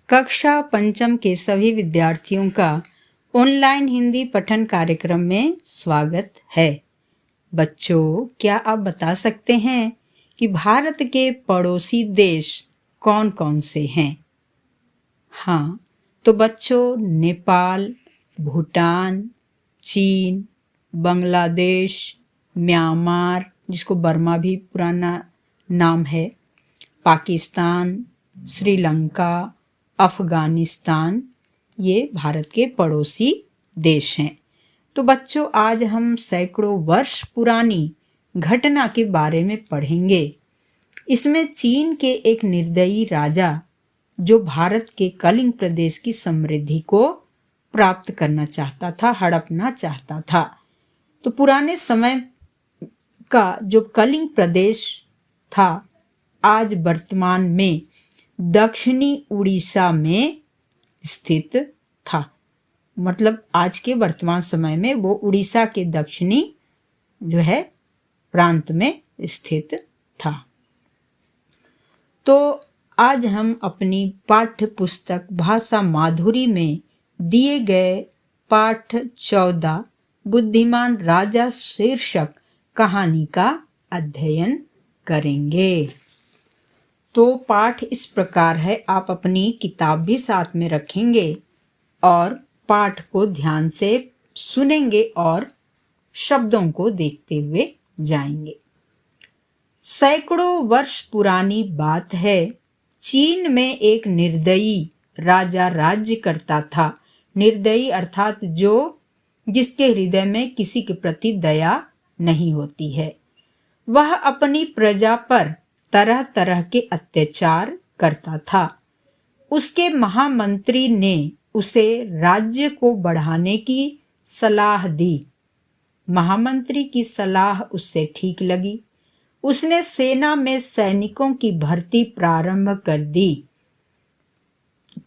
कक्षा पंचम के सभी विद्यार्थियों का ऑनलाइन हिंदी पठन कार्यक्रम में स्वागत है। बच्चों, क्या आप बता सकते हैं कि भारत के पड़ोसी देश कौन कौन से हैं? हाँ, तो बच्चों नेपाल, भूटान, चीन, बांग्लादेश, म्यांमार जिसको बर्मा भी पुराना नाम है, पाकिस्तान, श्रीलंका, अफगानिस्तान, ये भारत के पड़ोसी देश हैं। तो बच्चों, आज हम सैकड़ों वर्ष पुरानी घटना के बारे में पढ़ेंगे। इसमें चीन के एक निर्दयी राजा जो भारत के कलिंग प्रदेश की समृद्धि को प्राप्त करना चाहता था, हड़पना चाहता था। तो पुराने समय का जो कलिंग प्रदेश था, आज वर्तमान में दक्षिणी उड़ीसा में स्थित था। मतलब आज के वर्तमान समय में वो उड़ीसा के दक्षिणी जो है प्रांत में स्थित था। तो आज हम अपनी पाठ्य पुस्तक भाषा माधुरी में दिए गए पाठ 14 बुद्धिमान राजा शीर्षक कहानी का अध्ययन करेंगे। तो पाठ इस प्रकार है, आप अपनी किताब भी साथ में रखेंगे और पाठ को ध्यान से सुनेंगे और शब्दों को देखते हुए जाएंगे। सैकड़ों वर्ष पुरानी बात है, चीन में एक निर्दयी राजा राज्य करता था। निर्दयी अर्थात जिसके हृदय में किसी के प्रति दया नहीं होती है। वह अपनी प्रजा पर तरह तरह के अत्याचार करता था। उसके महामंत्री ने उसे राज्य को बढ़ाने की सलाह दी। महामंत्री की सलाह उससे ठीक लगी। उसने सेना में सैनिकों की भर्ती प्रारंभ कर दी।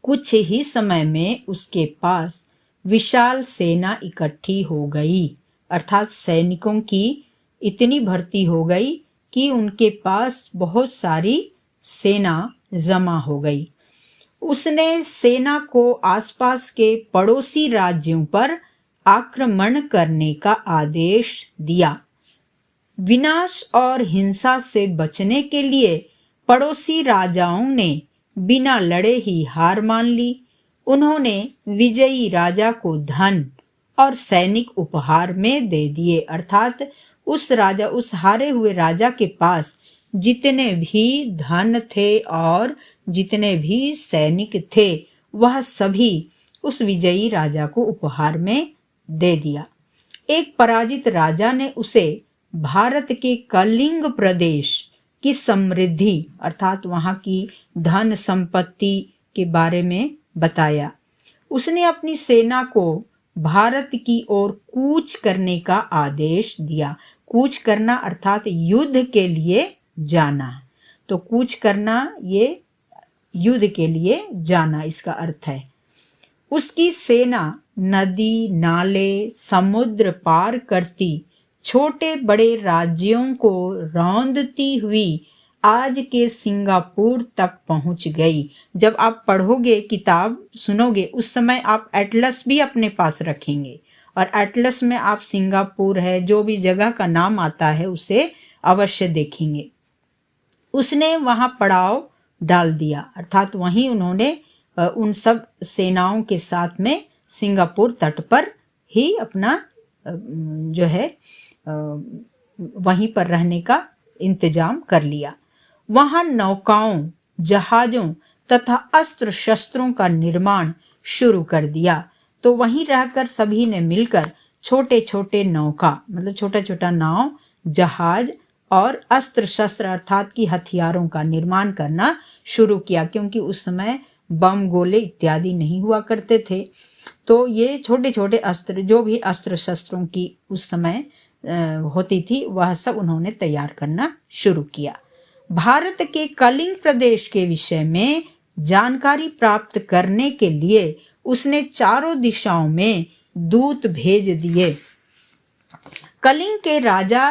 कुछ ही समय में उसके पास विशाल सेना इकट्ठी हो गई, अर्थात सैनिकों की इतनी भर्ती हो गई कि उनके पास बहुत सारी सेना जमा हो गई। उसने सेना को आसपास के पड़ोसी राज्यों पर आक्रमण करने का आदेश दिया। विनाश और हिंसा से बचने के लिए पड़ोसी राजाओं ने बिना लड़े ही हार मान ली। उन्होंने विजयी राजा को धन और सैनिक उपहार में दे दिए, अर्थात उस हारे हुए राजा के पास जितने भी धन थे और जितने भी सैनिक थे, वह सभी उस विजयी राजा को उपहार में दे दिया। एक पराजित राजा ने उसे भारत के कलिंग प्रदेश की समृद्धि अर्थात वहाँ की धन संपत्ति के बारे में बताया। उसने अपनी सेना को भारत की ओर कूच करने का आदेश दिया। कूच करना अर्थात युद्ध के लिए जाना। तो कूच करना ये युद्ध के लिए जाना इसका अर्थ है। उसकी सेना नदी, नाले, समुद्र पार करती छोटे बड़े राज्यों को रौंदती हुई आज के सिंगापुर तक पहुंच गई। जब आप पढ़ोगे, किताब सुनोगे, उस समय आप एटलस भी अपने पास रखेंगे और एटलस में आप सिंगापुर है, जो भी जगह का नाम आता है उसे अवश्य देखेंगे। उसने वहां पड़ाव डाल दिया, अर्थात वहीं उन्होंने उन सब सेनाओं के साथ में सिंगापुर तट पर ही अपना जो है वहीं पर रहने का इंतजाम कर लिया। वहां नौकाओं, जहाजों तथा अस्त्र शस्त्रों का निर्माण शुरू कर दिया। तो वहीं रहकर सभी ने मिलकर छोटे छोटे नौका मतलब छोटा छोटा नाव, जहाज और अस्त्र शस्त्र अर्थात की हथियारों का निर्माण करना शुरू किया, क्योंकि उस समय बम, गोले इत्यादि नहीं हुआ करते थे। तो ये छोटे छोटे अस्त्र, जो भी अस्त्र शस्त्रों की उस समय होती थी, वह सब उन्होंने तैयार करना शुरू किया। भारत के कलिंग प्रदेश के विषय में जानकारी प्राप्त करने के लिए उसने चारों दिशाओं में दूत भेज दिए। कलिंग के राजा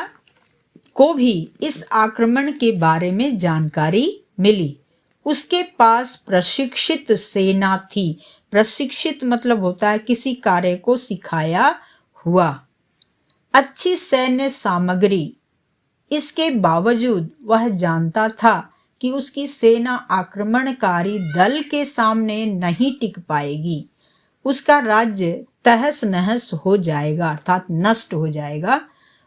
को भी इस आक्रमण के बारे में जानकारी मिली। उसके पास प्रशिक्षित सेना थी। प्रशिक्षित मतलब होता है किसी कार्य को सिखाया हुआ। अच्छी सैन्य सामग्री। इसके बावजूद वह जानता था कि उसकी सेना आक्रमणकारी दल के सामने नहीं टिक पाएगी। उसका राज्य तहस नहस हो जाएगा, अर्थात नष्ट हो जाएगा।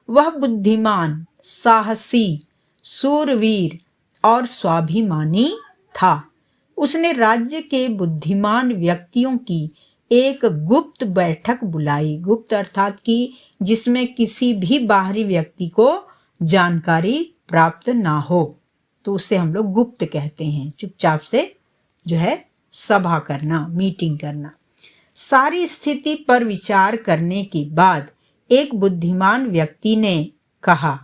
वह बुद्धिमान, साहसी, शूरवीर और स्वाभिमानी था। उसने राज्य के बुद्धिमान व्यक्तियों की एक गुप्त बैठक बुलाई। गुप्त अर्थात कि जिसमें किसी भी बाहरी व्यक्ति को जानकारी प्राप्त ना हो, तो उसे हम लोग गुप्त कहते हैं। चुपचाप से जो है सभा करना, मीटिंग करना। सारी स्थिति पर विचार करने के बाद एक बुद्धिमान व्यक्ति ने कहा,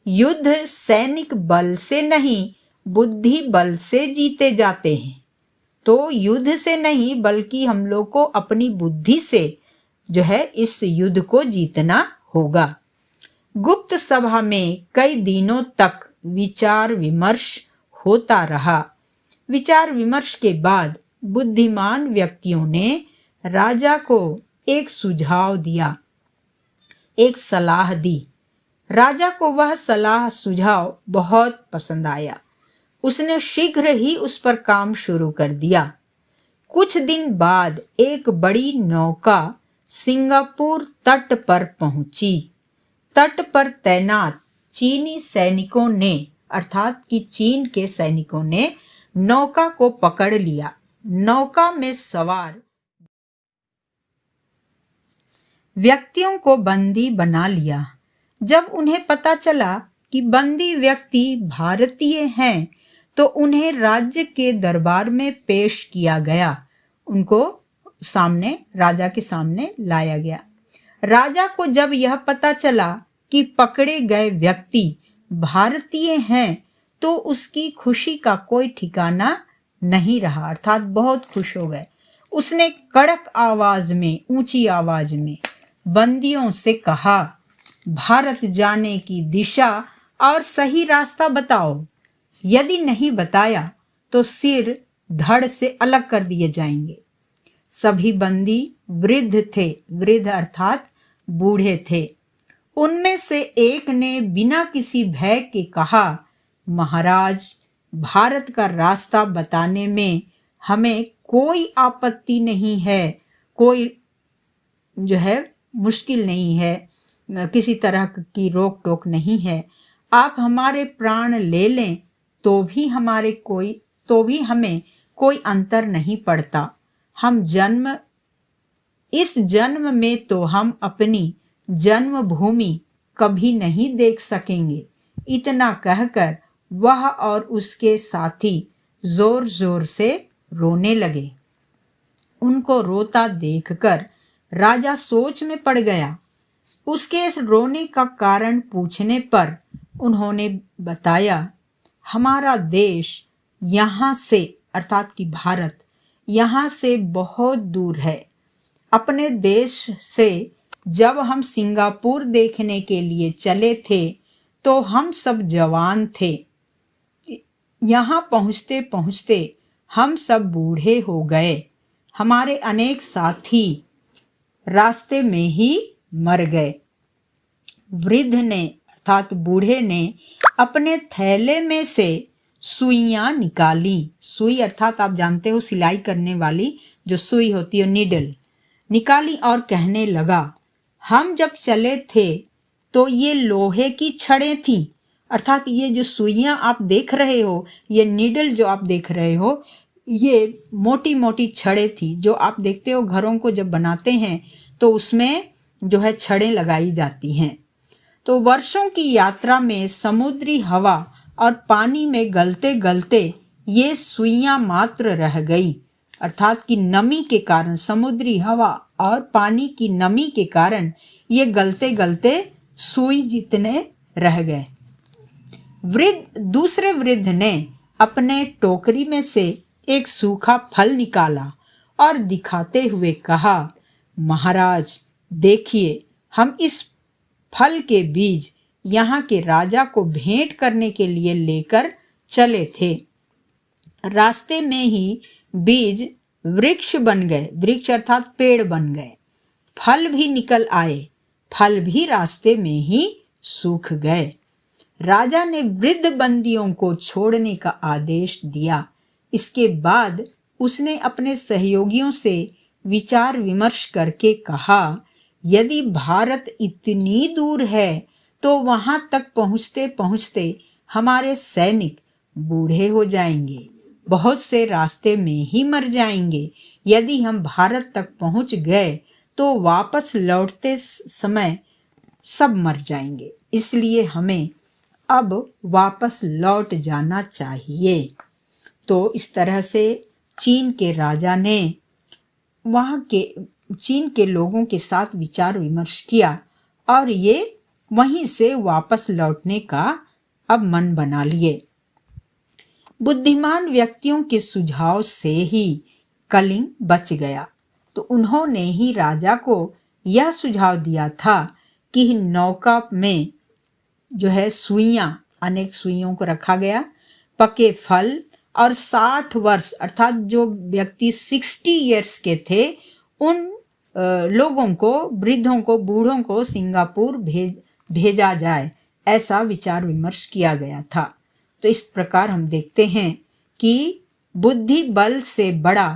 युद्ध सैनिक बल से नहीं, बुद्धि बल से जीते जाते हैं। तो युद्ध से नहीं बल्कि हम लोग को अपनी बुद्धि से जो है इस युद्ध को जीतना होगा। गुप्त सभा में कई दिनों तक विचार विमर्श होता रहा। विचार विमर्श के बाद बुद्धिमान व्यक्तियों ने राजा को एक सुझाव दिया, एक सलाह दी। राजा को वह सलाह सुझाव बहुत पसंद आया। उसने शीघ्र ही उस पर काम शुरू कर दिया। कुछ दिन बाद एक बड़ी नौका सिंगापुर तट पर पहुंची। तट पर तैनात चीनी सैनिकों ने, अर्थात कि चीन के सैनिकों ने नौका को पकड़ लिया। नौका में सवार व्यक्तियों को बंदी बना लिया। जब उन्हें पता चला कि बंदी व्यक्ति भारतीय हैं, तो उन्हें राज्य के दरबार में पेश किया गया। उनको राजा के सामने लाया गया। राजा को जब यह पता चला कि पकड़े गए व्यक्ति भारतीय हैं, तो उसकी खुशी का कोई ठिकाना नहीं रहा, अर्थात बहुत खुश हो गए। उसने कड़क आवाज में, ऊंची आवाज में बंदियों से कहा, भारत जाने की दिशा और सही रास्ता बताओ। यदि नहीं बताया तो सिर धड़ से अलग कर दिए जाएंगे। सभी बंदी वृद्ध थे, वृद्ध अर्थात बूढ़े थे। उनमें से एक ने बिना किसी भय के कहा, महाराज, भारत का रास्ता बताने में हमें कोई आपत्ति नहीं है, कोई जो है मुश्किल नहीं है, किसी तरह की रोक टोक नहीं है। आप हमारे प्राण ले लें तो भी हमें कोई अंतर नहीं पड़ता। इस जन्म में तो हम अपनी जन्मभूमि कभी नहीं देख सकेंगे। इतना कहकर वह और उसके साथी जोर जोर से रोने लगे। उनको रोता देखकर राजा सोच में पड़ गया। उसके रोने का कारण पूछने पर उन्होंने बताया, हमारा देश यहाँ से, अर्थात कि भारत यहाँ से बहुत दूर है। अपने देश से जब हम सिंगापुर देखने के लिए चले थे तो हम सब जवान थे। यहाँ पहुँचते पहुँचते हम सब बूढ़े हो गए। हमारे अनेक साथी रास्ते में ही मर गए। वृद्ध ने, अर्थात बूढ़े ने अपने थैले में से सुइयां निकाली। सुई अर्थात आप जानते हो सिलाई करने वाली जो सुई होती है, नीडल निकाली और कहने लगा, हम जब चले थे तो ये लोहे की छड़ें थीं। अर्थात ये जो सुइयां आप देख रहे हो, ये नीडल जो आप देख रहे हो, ये मोटी मोटी छड़ें थी जो आप देखते हो घरों को जब बनाते हैं तो उसमें जो है छड़ें लगाई जाती हैं। तो वर्षों की यात्रा में समुद्री हवा और पानी में गलते गलते ये सुइयां मात्र रह गई। अर्थात कि नमी के कारण, समुद्री हवा और पानी की नमी के कारण ये गलते गलते सुई जितने रह गए। दूसरे वृद्ध ने अपने टोकरी में से एक सूखा फल निकाला और दिखाते हुए कहा, महाराज देखिए, हम इस फल के बीज यहाँ के राजा को भेंट करने के लिए लेकर चले थे। रास्ते में ही बीज वृक्ष बन गए, वृक्ष अर्थात पेड़ बन गए। फल भी निकल आए, फल भी रास्ते में ही सूख गए। राजा ने वृद्ध बंदियों को छोड़ने का आदेश दिया। इसके बाद उसने अपने सहयोगियों से विचार विमर्श करके कहा, यदि भारत इतनी दूर है तो वहां तक पहुंचते पहुंचते हमारे सैनिक बूढ़े हो जाएंगे, बहुत से रास्ते में ही मर जाएंगे। यदि हम भारत तक पहुंच गए तो वापस लौटते समय सब मर जाएंगे, इसलिए हमें अब वापस लौट जाना चाहिए। तो इस तरह से चीन के राजा ने चीन के लोगों के साथ विचार विमर्श किया और ये वहीं से वापस लौटने का अब मन बना लिए। बुद्धिमान व्यक्तियों के सुझाव से ही कलिंग बच गया। तो उन्होंने ही राजा को यह सुझाव दिया था कि नौका में जो है सुइयां, अनेक सुइयों को रखा गया, पके फल और 60 वर्ष अर्थात जो व्यक्ति 60 इयर्स के थे उन लोगों को, वृद्धों को, बूढ़ों को सिंगापुर भेजा जाए, ऐसा विचार विमर्श किया गया था। तो इस प्रकार हम देखते हैं कि बुद्धि बल से बड़ा